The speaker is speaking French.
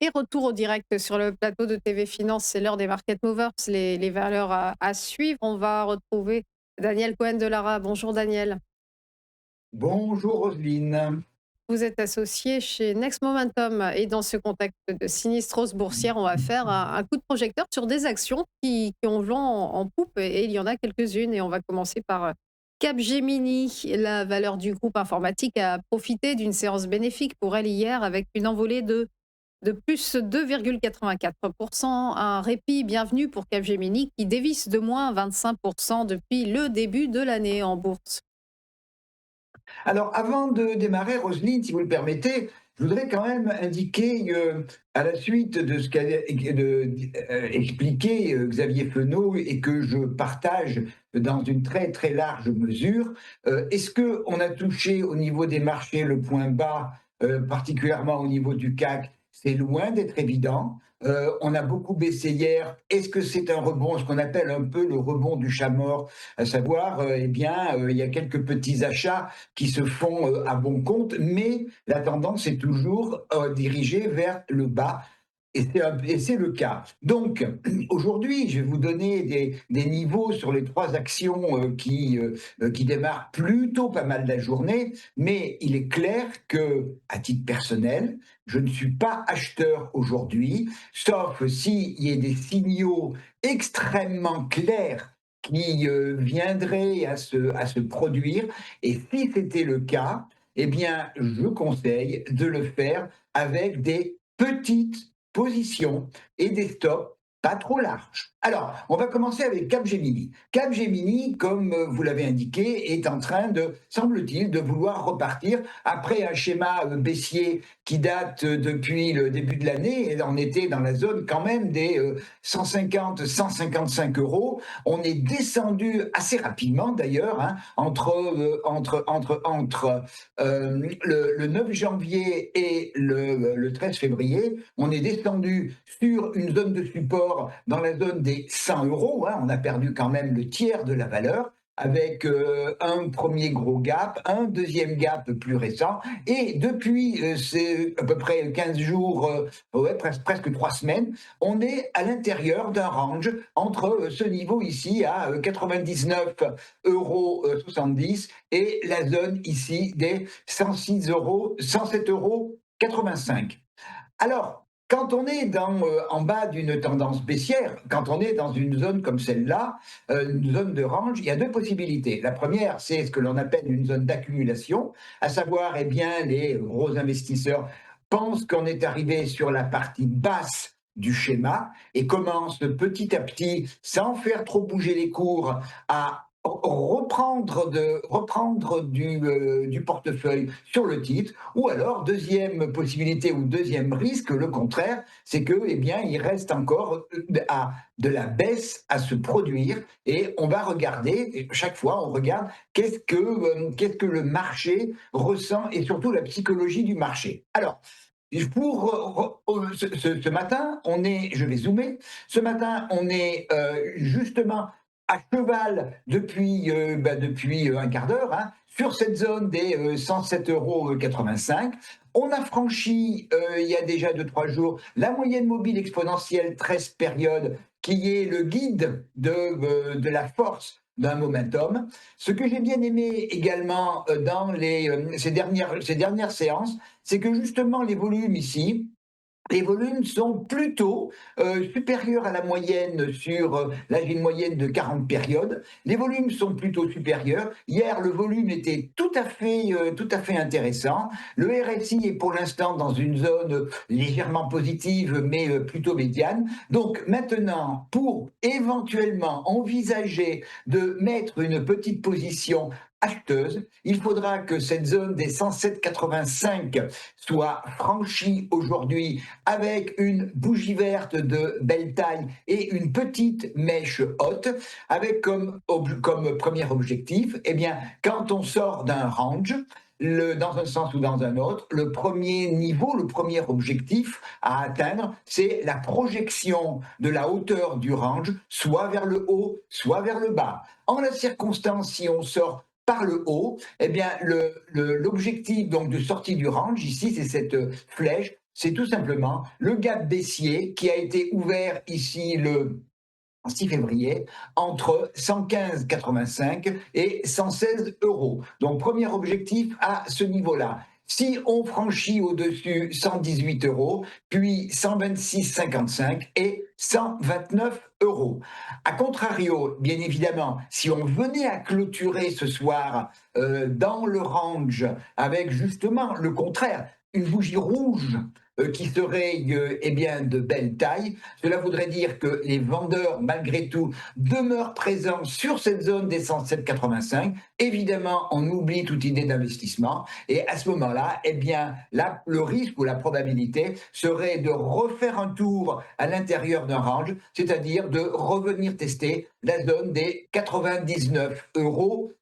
Et retour au direct sur le plateau de TV Finance, c'est l'heure des market movers, les valeurs à suivre. On va retrouver Daniel Cohen-Delara. Bonjour Daniel. Bonjour Roselyne. Vous êtes associé chez Next Momentum et dans ce contexte de sinistrose boursière, on va faire un coup de projecteur sur des actions qui ont vent en poupe et il y en a quelques-unes et on va commencer par Capgemini. La valeur du groupe informatique a profité d'une séance bénéfique pour elle hier avec une envolée de plus 2,84%, un répit bienvenu pour Capgemini qui dévisse de moins 25% depuis le début de l'année en bourse. Alors, avant de démarrer, Roselyne, si vous le permettez, je voudrais quand même indiquer, à la suite de ce qu'a expliqué Xavier Fenot et que je partage dans une très très large mesure, est-ce qu'on a touché au niveau des marchés le point bas, particulièrement au niveau du CAC? C'est loin d'être évident. On a beaucoup baissé hier. Est-ce que c'est un rebond, ce qu'on appelle un peu le rebond du chat mort, à savoir, eh bien, il y a quelques petits achats qui se font à bon compte, mais la tendance est toujours dirigée vers le bas. Et c'est le cas. Donc, aujourd'hui, je vais vous donner des niveaux sur les trois actions qui démarrent plutôt pas mal la journée, mais il est clair que, à titre personnel, je ne suis pas acheteur aujourd'hui, sauf s'il y a des signaux extrêmement clairs qui viendraient à se produire. Et si c'était le cas, eh bien, je conseille de le faire avec des petites positions et des stops pas trop larges. Alors, on va commencer avec Capgemini. Capgemini, comme vous l'avez indiqué, est en train de, semble-t-il, de vouloir repartir après un schéma baissier qui date depuis le début de l'année, et on était dans la zone quand même des 150, 155 euros. On est descendu assez rapidement d'ailleurs, hein, entre le 9 janvier et le 13 février. On est descendu sur une zone de support dans la zone des 100 euros. Hein, on a perdu quand même le tiers de la valeur avec un premier gros gap, un deuxième gap plus récent, et depuis c'est à peu près 15 jours, ouais, presque 3 semaines, on est à l'intérieur d'un range entre ce niveau ici à 99,70 € et la zone ici des 106 euros, 107,85 €. Alors, quand on est en bas d'une tendance baissière, quand on est dans une zone comme celle-là, une zone de range, il y a deux possibilités. La première, c'est ce que l'on appelle une zone d'accumulation, à savoir, eh bien, les gros investisseurs pensent qu'on est arrivé sur la partie basse du schéma et commencent petit à petit, sans faire trop bouger les cours, à reprendre du portefeuille sur le titre, ou alors deuxième possibilité ou deuxième risque, le contraire, c'est que eh bien il reste encore de la baisse à se produire et on va regarder, et chaque fois on regarde qu'est-ce que le marché ressent et surtout la psychologie du marché. Alors, ce matin, je vais zoomer, ce matin, on est justement à cheval depuis un quart d'heure, hein, sur cette zone des 107,85 €. On a franchi, il y a déjà deux trois jours, la moyenne mobile exponentielle 13 périodes, qui est le guide de la force d'un momentum. Ce que j'ai bien aimé également dans ces dernières séances, c'est que justement les volumes sont plutôt supérieurs à la moyenne là j'ai une moyenne de 40 périodes, les volumes sont plutôt supérieurs. Hier, le volume était tout à fait intéressant. Le RSI est pour l'instant dans une zone légèrement positive, mais plutôt médiane. Donc maintenant, pour éventuellement envisager de mettre une petite position acheteuse, il faudra que cette zone des 107,85 soit franchie aujourd'hui avec une bougie verte de belle taille et une petite mèche haute, avec comme premier objectif, eh bien, quand on sort d'un range, dans un sens ou dans un autre, le premier niveau, le premier objectif à atteindre, c'est la projection de la hauteur du range, soit vers le haut, soit vers le bas. En la circonstance, si on sort par le haut, eh bien, l'objectif donc de sortie du range, ici, c'est cette flèche c'est tout simplement le gap baissier qui a été ouvert ici le 6 février, entre 115,85 et 116 euros. Donc, premier objectif à ce niveau-là. Si on franchit au-dessus 118 euros, puis 126,55 et 129 euros. A contrario, bien évidemment, si on venait à clôturer ce soir dans le range avec justement le contraire, une bougie rouge qui serait eh bien, de belle taille, cela voudrait dire que les vendeurs, malgré tout, demeurent présents sur cette zone des 107,85. Évidemment, on oublie toute idée d'investissement. Et à ce moment-là, eh bien, là, le risque ou la probabilité serait de refaire un tour à l'intérieur d'un range, c'est-à-dire de revenir tester la zone des 99,70 euros.